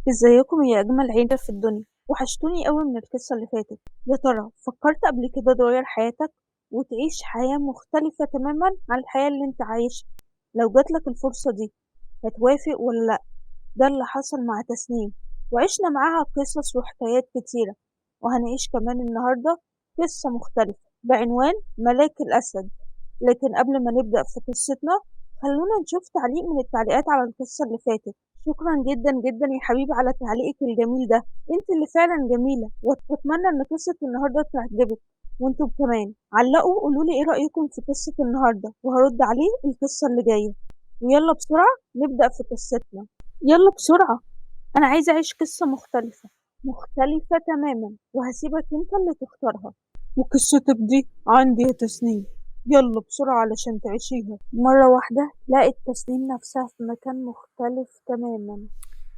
ازيكم يا أجمل عيلة في الدنيا؟ وحشتوني قوي من القصة اللي فاتت. يا ترى فكرت قبل كده تغير حياتك وتعيش حياة مختلفة تماما عن الحياة اللي انت عايشها؟ لو جاتلك الفرصة دي هتوافق ولا لأ؟ ده اللي حصل مع تسنيم، وعشنا معاها قصص وحكايات كتيرة، وهنعيش كمان النهاردة قصة مختلفة بعنوان ملاك الأسد. لكن قبل ما نبدأ في قصتنا، خلونا نشوف تعليق من التعليقات على القصة اللي فاتت. شكرا جدا جدا يا حبيبي على تعليقك الجميل ده، انت اللي فعلا جميلة، واتمنى ان قصة النهاردة تعجبك. وانتم كمان علقوا قولوا لي ايه رأيكم في قصة النهاردة وهرد عليه القصة اللي جاية. ويلا بسرعة نبدأ في قصتنا. يلا بسرعة، أنا عايزة أعيش قصة مختلفة تماما، وهسيبك أنت اللي تختارها. وقصتك دي عندي يا تسنيم، يلا بسرعة علشان تعيشيها. مرة واحدة لقت تسنيم نفسها في مكان مختلف تماما.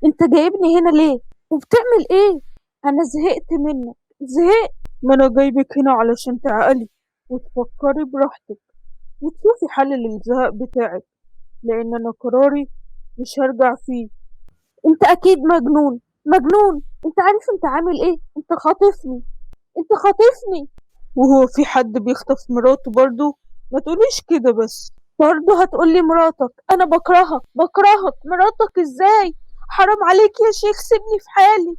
أنت جايبني هنا ليه؟ وبتعمل إيه؟ أنا زهقت منك، زهقت. ما أنا جايبك هنا علشان تعقلي وتفكري براحتك وتشوفي حل للزهق بتاعك، لأن أنا قراري مش هرجع فيه. انت اكيد مجنون، مجنون. انت عارف انت عامل ايه؟ انت خاطفني، انت خاطفني. وهو في حد بيخطف مراته برضو؟ ما تقوليش كده بس. برضو هتقولي مراتك؟ انا بكرهك، بكرهك. مراتك ازاي؟ حرام عليك يا شيخ، سيبني في حالي.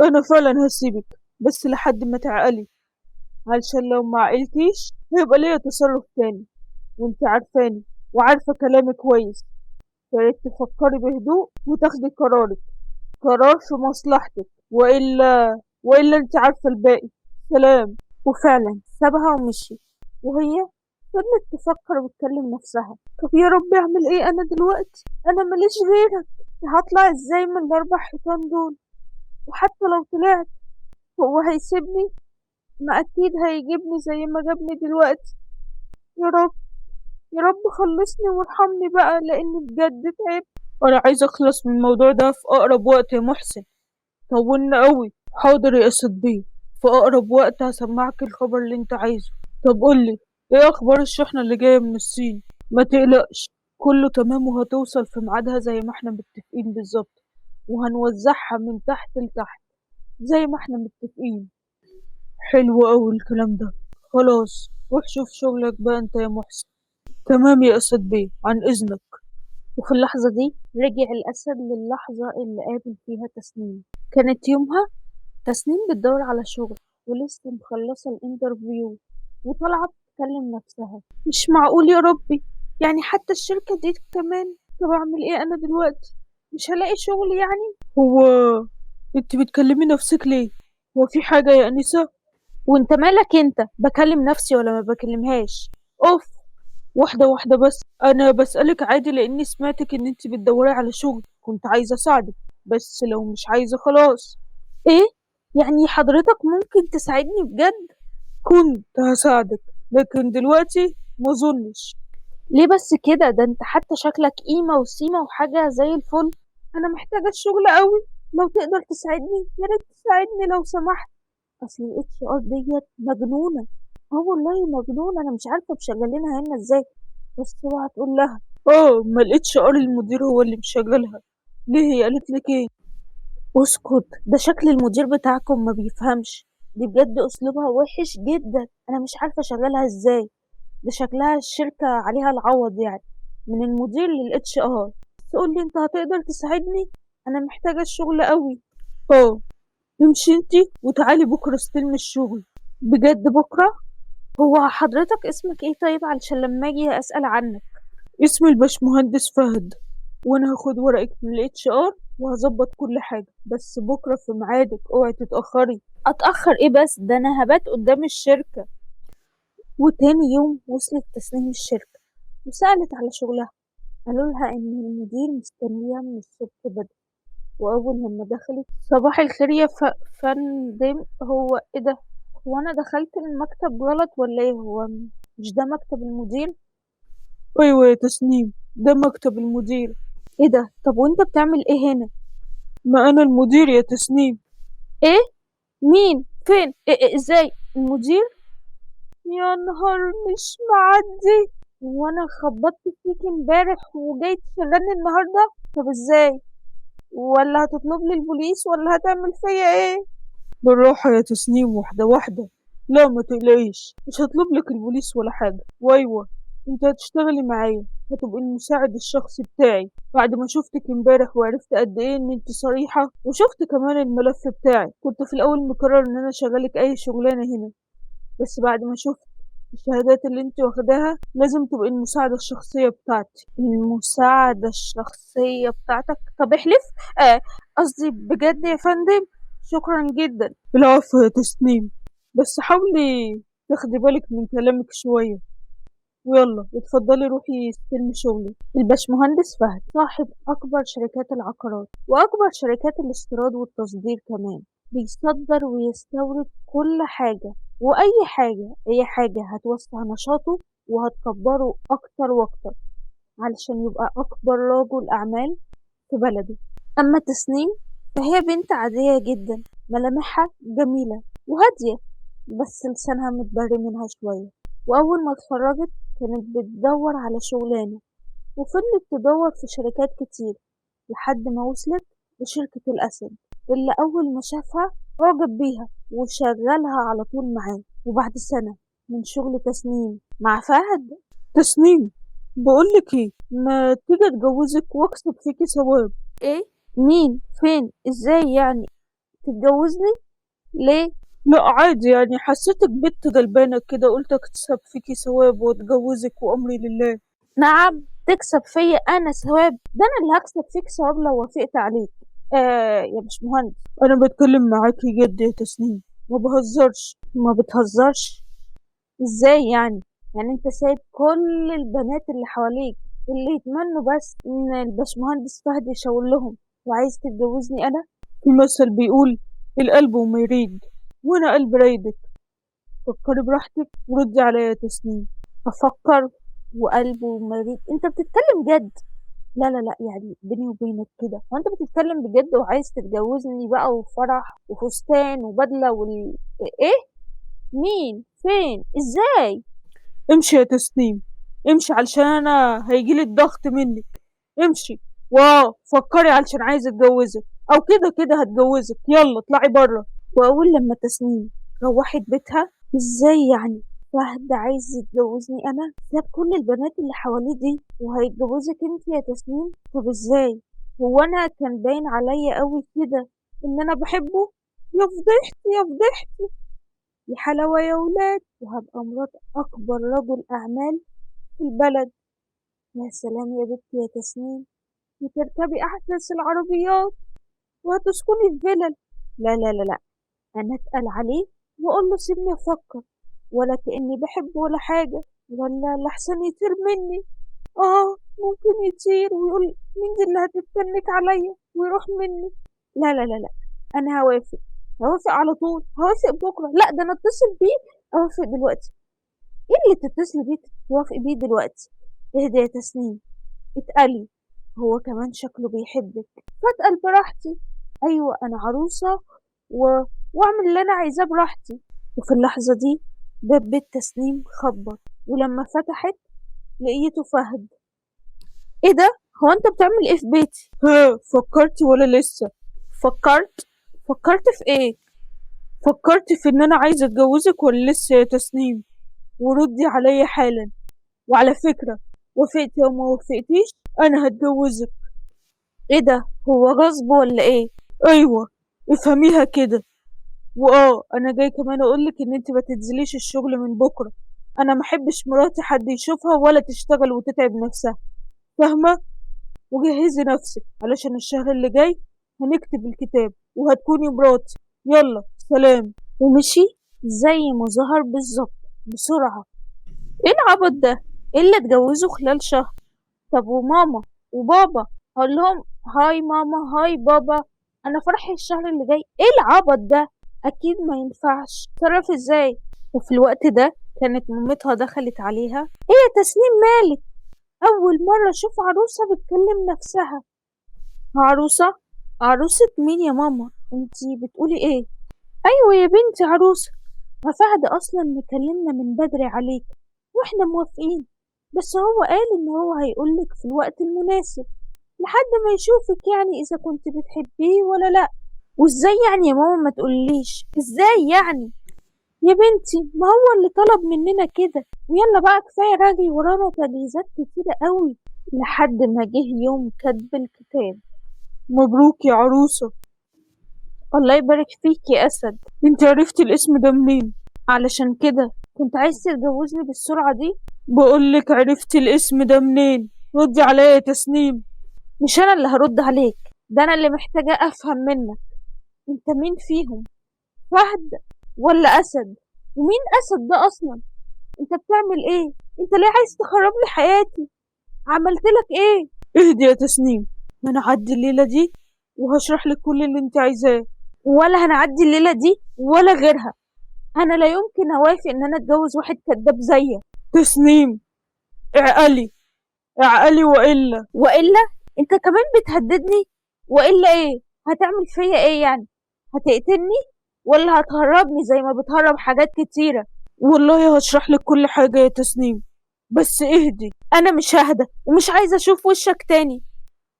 انا فعلا هسيبك، بس لحد ما تعقلي، علشان لو ما عقلتيش هيبقى ليا تصرف تاني، وانت عارفاني وعارفة كلامي كويس. فياريت تفكري بهدوء وتاخدي قرارك، قرار في مصلحتك، وإلا انت عارفة الباقي. سلام. وفعلا سابها ومشي، وهي فضلت تفكر وتكلم نفسها. طب يا رب اعمل ايه انا دلوقتي؟ انا ماليش غيرك. هطلع ازاي من الاربع حيطان دول؟ وحتى لو طلعت هو هيسيبني؟ ما اكيد هيجيبني زي ما جابني دلوقتي. يا رب، يا رب خلصني وارحمني بقى، لاني بجد تعبت. انا عايز اخلص من الموضوع ده في اقرب وقت يا محسن. طولنا قوي. حاضر يا صديق، في اقرب وقت هسمعك الخبر اللي انت عايزه. طب قولي، ايه اخبار الشحنة اللي جاية من الصين؟ ما تقلقش، كله تمام وهتوصل في ميعادها زي ما احنا متفقين بالظبط، وهنوزعها من تحت لتحت زي ما احنا متفقين. حلو قوي الكلام ده. خلاص روح شوف شغلك بقى انت يا محسن. تمام يا اسد بيه، عن اذنك. وفي اللحظة دي رجع الأسد للحظة اللي قابل فيها تسنيم. كانت يومها تسنيم بتدور على شغل، ولسه مخلصة الانترفيو وطالعة تكلم نفسها. مش معقول يا ربي، يعني حتى الشركة دي كمان؟ طب أعمل إيه أنا دلوقتي؟ مش هلاقي شغل يعني؟ هو انت بتكلمي نفسك ليه؟ هو في حاجة يا أنسة؟ وانت مالك انت؟ بكلم نفسي ولا ما بكلمهاش؟ اوف. واحدة واحدة بس، أنا بسألك عادي لأني سمعتك إن انت بتدوري على شغل، كنت عايزة أساعدك، بس لو مش عايزة خلاص. ايه؟ يعني حضرتك ممكن تساعدني بجد؟ كنت هساعدك، لكن دلوقتي ما اظنش. ليه بس كده؟ ده انت حتى شكلك قيمة وسيمة وحاجة زي الفل. انا محتاجة الشغل قوي، لو تقدر تساعدني يا ريت تساعدني لو سمحت. اصل الاتش ار ديت مجنونة. اه والله مجنونة، انا مش عارفة مشغلينها هنا ازاي. بس اوعى تقول لها. اه، ما الاتش ار المدير هو اللي مشغلها. ليه، هي قالت لك ايه؟ اسكت، ده شكل المدير بتاعكم ما بيفهمش. دي بجد اسلوبها وحش جدا، انا مش عارفه اشغلها ازاي. ده شكلها الشركه عليها العوض يعني، من المدير للاتش ار. تقول لي انت هتقدر تساعدني؟ انا محتاجه الشغل قوي. اه، امشي انتي وتعالي بكره استلمي الشغل. بجد بكره؟ هو حضرتك اسمك ايه طيب علشان لما اجي اسال عنك؟ اسمي الباشمهندس فهد، وانا هاخد ورقك من الاتش ار وهظبط كل حاجة، بس بكرة في ميعادك، اوعي تتأخري. اتأخر ايه بس؟ ده انا هبات قدام الشركة. وتاني يوم وصلت تسنيم الشركة وسألت على شغلها. قالوا لها ان المدير مستنيها من الصبح بدري. واول لما دخلت، صباح الخير يا فندم. هو ايه ده؟ هو انا دخلت المكتب غلط ولا ايه؟ هو مش ده مكتب المدير؟ ايوه يا تسنيم، ده مكتب المدير. ايه ده؟ طب وانت بتعمل ايه هنا؟ ما انا المدير يا تسنيم. ايه؟ مين؟ فين؟ ازاي المدير؟ يا نهار مش معدي. وانا خبطت فيك امبارح وجاي تشغلني النهارده؟ طب ازاي؟ ولا هتطلب لي البوليس ولا هتعمل فيا ايه؟ بالراحة يا تسنيم، واحدة واحدة. لا ما تقلقيش، مش هطلب لك البوليس ولا حاجة. وايوه، انت هتشتغلي معايا، هتبقي المساعد الشخصي بتاعي. بعد ما شفتك امبارح وعرفت قد ايه ان انت صريحة، وشفت كمان الملف بتاعي، كنت في الاول مقرر ان انا اشغلك اي شغلانة هنا، بس بعد ما شفت الشهادات اللي انت واخداها لازم تبقي المساعدة الشخصية بتاعتي. المساعدة الشخصية بتاعتك؟ طب احلف. آه، قصدي بجد يا فندم. شكرا جدا. العفو يا تسنيم، بس حاولي تاخدي بالك من كلامك شوية. ويلا اتفضلي روحي استلمي شغلي. الباشمهندس فهد صاحب أكبر شركات العقارات وأكبر شركات الاستيراد والتصدير كمان، بيصدر ويستورد كل حاجة، وأي حاجة أي حاجة هتوسع نشاطه وهتكبره أكتر وأكتر علشان يبقى أكبر رجل أعمال في بلده. أما تسنيم فهي بنت عادية جدا، ملامحها جميلة وهادية، بس لسانها متبري منها شوية. وأول ما اتخرجت كانت بتدور على شغلانة، وفضلت تدور في شركات كتير لحد ما وصلت لشركة الأسد، اللي أول ما شافها أعجب بيها وشغلها على طول معاه. وبعد سنة من شغل تسنيم مع فهد. تسنيم، بقولك ايه، ما تيجي اتجوزك واكسب فيكي ثواب. إيه؟ مين؟ فين؟ إزاي يعني؟ تتجوزني؟ ليه؟ لا عادي، يعني حسيتك بنت غلبانة كده، قلت اكسب فيكي ثواب واتجوزك وامري لله. نعم، تكسب فيا أنا ثواب؟ ده أنا اللي هكسب فيك ثواب لو وافقت عليك. يا باشمهندس. انا بتكلم معاكي جد يا تسنيم، ما بهزرش. ما بتهزرش؟ ازاي يعني؟ يعني انت سايب كل البنات اللي حواليك اللي يتمنوا بس ان الباشمهندس فهد يشاور لهم وعايز تتجوزني انا؟ في مثل بيقول القلب وما يريد، وانا قلب رايدك. فكري براحتك وردي عليا يا تسنيم. افكر وقلبه مريض؟ انت بتتكلم جد؟ لا لا لا، يعني بيني وبينك كده، هو انت بتتكلم بجد وعايز تتجوزني بقى وفرح وفستان وبدلة ايه؟ مين؟ فين؟ ازاي؟ امشي يا تسنيم، امشي علشان انا هيجيلي الضغط منك. امشي. فكري علشان عايزة اتجوزك، او كده كده هتجوزك. يلا اطلعي بره. وأول لما تسنيم روحت بيتها، ازاي يعني فهد عايز يتجوزني أنا؟ ساب كل البنات اللي حواليه دي وهيتجوزك انت يا تسنيم؟ طب ازاي؟ هو أنا كان باين عليا قوي كده إن أنا بحبه؟ يا فضحتي يا فضحتي، يا حلاوة يا ولاد، وهبقى مرات أكبر رجل أعمال في البلد. يا سلام يا بنتي يا تسنيم، وتركبي أحدث العربيات وهتسكني في فيلل. لا لا لا لا، أنا أتقل عليه وأقول له سيبني أفكر، ولا كأني بحبه ولا حاجة، ولا لحسن يطير مني. ممكن يطير ويقول مين دي اللي هتتنك عليا ويروح مني. لا لا لا لا، أنا هوافق، هوافق على طول، هوافق بكرة. لا ده أنا أتصل بيه أوافق دلوقتي. إيه اللي تتصل بيه توافق بيه دلوقتي؟ اهدي يا تسنيم، اتقلي، هو كمان شكله بيحبك، فاتقل براحتي. أيوة أنا عروسة و... واعمل اللي انا عايزاه براحتي. وفي اللحظة دي باب بيت تسنيم خبط، ولما فتحت لقيته فهد. ايه ده؟ هو انت بتعمل ايه في بيتي؟ ها، فكرتي ولا لسه؟ فكرت. فكرت في ايه؟ فكرتي في ان انا عايزة اتجوزك ولا لسه يا تسنيم؟ وردي عليا حالا. وعلى فكرة، وافقتي او ما وافقتيش انا هتجوزك. ايه ده؟ هو غصب ولا ايه؟ ايوه، افهميها كده. انا جاي كمان اقولك ان انت ما تنزليش الشغل من بكره. انا ما احبش مراتي حد يشوفها ولا تشتغل وتتعب نفسها، فاهمه؟ وجهزي نفسك علشان الشهر اللي جاي هنكتب الكتاب وهتكوني مراتي. يلا سلام. ومشي زي ما ظهر بالظبط، بسرعة. ايه العبط ده؟ ايه اللي اتجوزه خلال شهر؟ طب وماما وبابا؟ هقول لهم هاي ماما هاي بابا انا فرحي الشهر اللي جاي؟ ايه العبط ده؟ اكيد ما ينفعش. اتصرف ازاي؟ وفي الوقت ده كانت مامتها دخلت عليها. ايه يا تسنيم مالك؟ اول مرة اشوف عروسة بتكلم نفسها. عروسة؟ عروسة مين يا ماما؟ انتي بتقولي ايه؟ ايوه يا بنتي عروسة، ما فهد اصلا مكلمنا من بدري عليك واحنا موافقين، بس هو قال ان هو هيقولك في الوقت المناسب. لحد ما يشوفك يعني إذا كنت بتحبيه ولا لأ. وإزاي يعني يا ماما ما تقوليش إزاي يعني؟ يا بنتي ما هو اللي طلب مننا كده، ويلا بقى كفاية رغي ورانا تجهيزات كتيرة قوي لحد ما جه يوم كتب الكتاب. مبروك يا عروسة. الله يبارك فيك يا أسد. انت عرفتي الاسم ده منين؟ علشان كده كنت عايز تتجوزني بالسرعة دي؟ بقولك عرفتي الاسم ده منين؟ ردي عليا يا تسنيم. مش أنا اللي هرد عليك، ده أنا اللي محتاجة أفهم منك، أنت مين فيهم؟ فهد ولا أسد؟ ومين أسد ده أصلا؟ أنت بتعمل إيه؟ أنت ليه عايز تخرب لي حياتي؟ عملت لك إيه؟ اهدي يا تسنيم، ما انا هعدي الليلة دي وهشرح لك كل اللي انت عايزاه. ولا هنعدي الليلة دي ولا غيرها. أنا لا يمكن أوافق إن أنا أتجوز واحد كداب زيك. تسنيم، اعقلي، اعقلي وإلا أنت كمان بتهددني؟ وإلا إيه؟ هتعمل فيا إيه يعني؟ هتقتلني ولا هتهربني زي ما بتهرب حاجات كتيرة؟ والله هشرح لك كل حاجة يا تسنيم، بس اهدي. أنا مش ههدى ومش عايزة أشوف وشك تاني،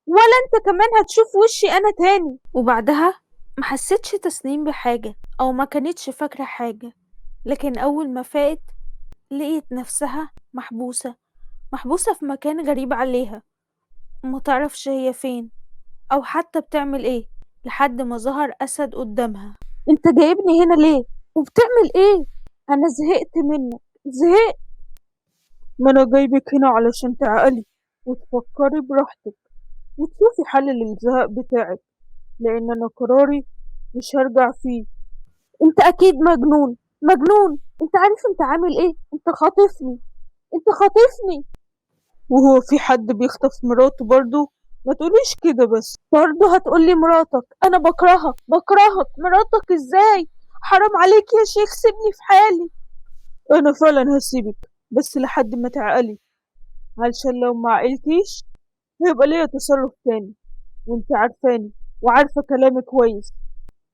ولا أنت كمان هتشوف وشي أنا تاني. وبعدها ما حسيتش تسنيم بحاجة أو ما كانتش فاكرة حاجة، لكن أول ما فاقت لقيت نفسها محبوسة في مكان غريب عليها، ما تعرفش هي فين أو حتى بتعمل إيه، لحد ما ظهر أسد قدامها. أنت جايبني هنا ليه؟ وبتعمل إيه؟ أنا زهقت منك، زهقت. ما انا جايبك هنا علشان تعقلي وتفكري براحتك وتشوفي حل للزهق بتاعك، لان انا قراري مش هرجع فيه. أنت أكيد مجنون، مجنون. أنت عارف أنت عامل إيه؟ أنت خاطفني، أنت خاطفني. وهو في حد بيخطف مراته برضه؟ ما تقوليش كده بس. برضه هتقولي مراتك؟ أنا بكرهك، بكرهك. مراتك إزاي؟ حرام عليك يا شيخ، سيبني في حالي. انا فعلا هسيبك، بس لحد ما تعقلي، علشان لو ما عقلتيش هيبقى ليا تصرف تاني، وانت عارفاني وعارفة كلامي كويس.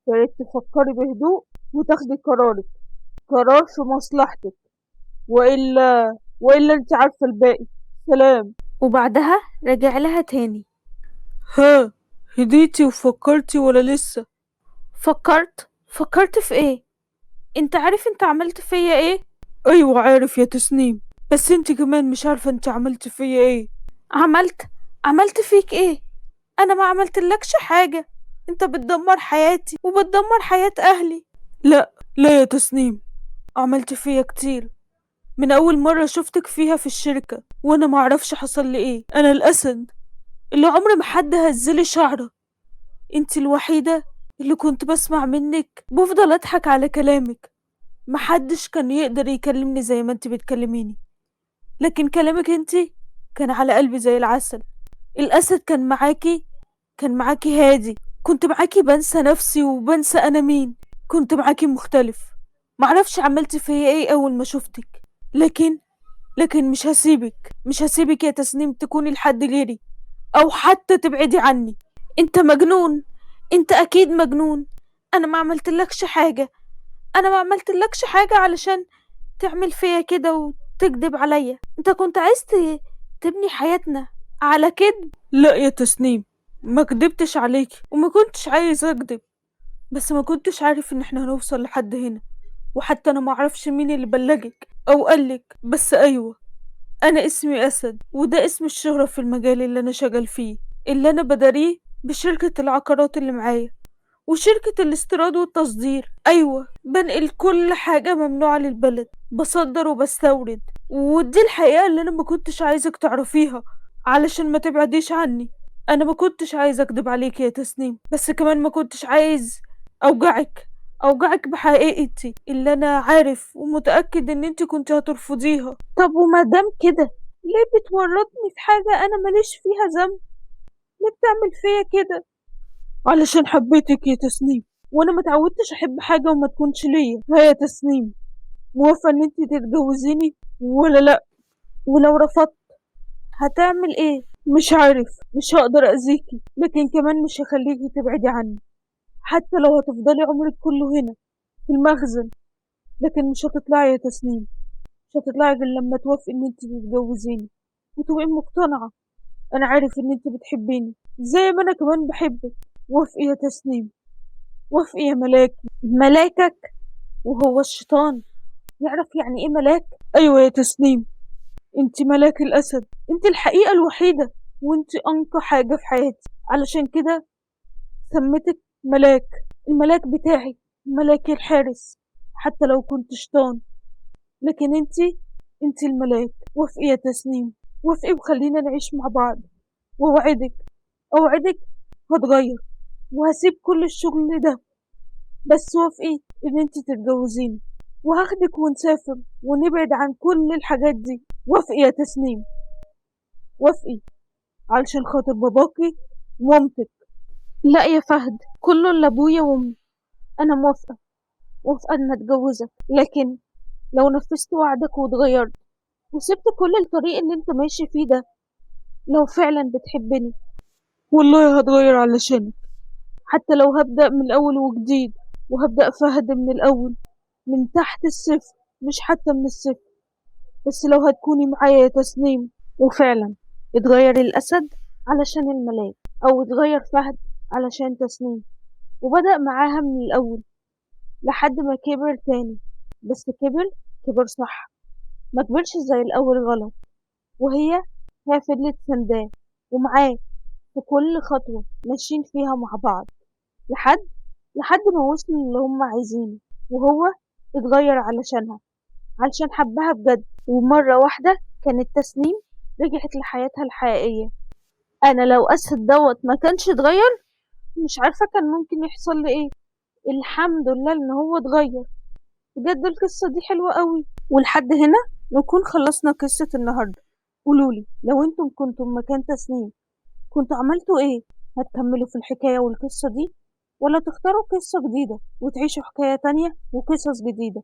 فياريت تفكري بهدوء وتاخدي قرارك، قرار في مصلحتك، وإلا انت عارفة الباقي. سلام. وبعدها رجع لها تاني. ها، هديتي وفكرتي ولا لسه؟ فكرت في ايه؟ انت عارف انت عملت فيا ايه؟ ايوه عارف يا تسنيم، بس انت كمان مش عارفة انت عملت فيا ايه. عملت عملت فيك ايه؟ انا ما عملتلكش حاجة. انت بتدمر حياتي وبتدمر حياة اهلي. لا لا يا تسنيم، عملت فيا كتير. من اول مرة شفتك فيها في الشركة وانا معرفش حصل لي ايه. انا الاسد اللي عمر ما حد هزلي شعره. انت الوحيدة اللي كنت بسمع منك بفضل اضحك على كلامك. محدش كان يقدر يكلمني زي ما انت بتكلميني، لكن كلامك انت كان على قلبي زي العسل. الاسد كان معاكي هادي، كنت معاكي بنسى نفسي وبنسى انا مين. كنت معاكي مختلف. معرفش عملت فيا ايه اول ما شفتك، لكن مش هسيبك يا تسنيم تكوني لحد غيري او حتى تبعدي عني. انت مجنون، انت اكيد مجنون. انا ما عملتلكش حاجة، انا ما عملتلكش حاجة علشان تعمل فيا كده وتكذب عليا. انت كنت عايز تبني حياتنا على كده. لا يا تسنيم، ما كدبتش عليكي وما كنتش عايز اكدب، بس ما كنتش عارف ان احنا هنوصل لحد هنا. وحتى انا ما اعرفش مين اللي بلغك او قالك، بس ايوه، انا اسمي اسد، وده اسم الشهرة في المجال اللي انا شغال فيه، اللي انا بداريه بشركة العقارات اللي معايا وشركة الاستيراد والتصدير. ايوه، بنقل كل حاجة ممنوعة للبلد، بصدر وبستورد. ودي الحقيقة اللي انا ما كنتش عايزك تعرفيها علشان ما تبعديش عني. انا ما كنتش عايز اكدب عليك يا تسنيم، بس كمان ما كنتش عايز اوجعك بحقيقتي اللي انا عارف ومتأكد ان انت كنت هترفضيها. طب وما دام كده ليه بتورطني في حاجة انا ماليش فيها ذنب؟ ليه بتعمل فيا كده؟ علشان حبيتك يا تسنيم، وانا ما تعودتش احب حاجة وما تكونش ليا. ها يا تسنيم، موافقة ان انت تتجوزيني ولا لا؟ ولو رفضت هتعمل ايه؟ مش عارف، مش هقدر اذيكي، لكن كمان مش هخليكي تبعدي عني، حتى لو هتفضلي عمرك كله هنا في المخزن. لكن مش هتطلعي يا تسنيم، مش هتطلعي غير لما توافقي ان انت تتجوزيني وتبقي مقتنعة أنا عارف إن أنت بتحبيني زي ما أنا كمان بحبك. وافقي يا تسنيم، وافقي يا ملاكي. ملاكك؟ وهو الشيطان يعرف يعني إيه ملاك؟ أيوة يا تسنيم، أنت ملاك الأسد، أنت الحقيقة الوحيدة، وأنت أنقى حاجة في حياتي. علشان كده سميتك ملاك، الملاك بتاعي، ملاك الحارس. حتى لو كنت شيطان، لكن انت الملاك. وافقي يا تسنيم، وافقي وخلينا نعيش مع بعض. واوعدك، اوعدك هتغير وهسيب كل الشغل ده، بس وافقي ان انت تتجوزيني، وهاخدك ونسافر ونبعد عن كل الحاجات دي. وافقي يا تسنيم، وافقي علشان خاطر باباكي ومامتك. لا يا فهد، كله لأبويا وأمي. أنا موافقة، موافقة إن أتجوزك، لكن لو نفذت وعدك واتغيرت وسبت كل الطريق اللي انت ماشي فيه ده، لو فعلا بتحبني. والله هتغير علشانك، حتى لو هبدأ من الأول وجديد، وهبدأ فهد من الأول، من تحت الصفر، مش حتى من الصفر. بس لو هتكوني معايا يا تسنيم. وفعلا اتغير الأسد علشان الملاك، أو اتغير فهد علشان تسنيم، وبدأ معاها من الأول لحد ما كبر تاني. بس كبر صح، ما كبرش زي الأول غلط. وهي فضلت سنداه ومعاه في كل خطوة ماشيين فيها مع بعض، لحد ما وصلوا اللي هم عايزينه. وهو اتغير علشانها، علشان حبها بجد. ومرة واحدة كانت تسنيم رجعت لحياتها الحقيقية. أنا لو أسد دوت ما كانش اتغير، مش عارفة كان ممكن يحصل لي إيه. الحمد لله إن هو اتغير. بجد القصة دي حلوة قوي. ولحد هنا نكون خلصنا قصة النهاردة. قولولي لو انتم كنتم مكان تسنيم كنتوا عملتوا ايه؟ هتكملوا في الحكاية والقصة دي، ولا تختاروا قصة جديدة وتعيشوا حكاية تانية وقصص جديدة؟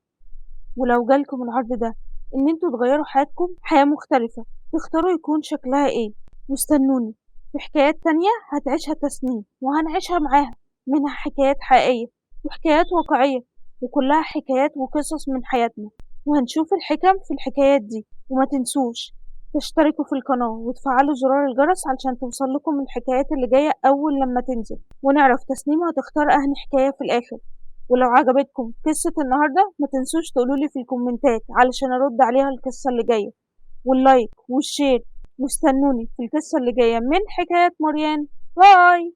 ولو جالكم العرض ده ان انتوا تغيروا حياتكم حياة مختلفة، تختاروا يكون شكلها ايه؟ واستنوني في حكايات تانية هتعيشها تسنيم وهنعيشها معاها، منها حكايات حقيقية وحكايات واقعية، وكلها حكايات وقصص من حياتنا، وهنشوف الحكم في الحكايات دي. وما تنسوش تشتركوا في القناة وتفعلوا زرار الجرس علشان توصل لكم الحكايات اللي جاية أول لما تنزل، ونعرف تسنيم هتختار أهني حكاية في الآخر. ولو عجبتكم قصة النهاردة ما تنسوش تقولولي في الكومنتات علشان أرد عليها القصة اللي جاية، واللايك والشير. واستنوني في القصة اللي جاية من حكايات مريان. باي.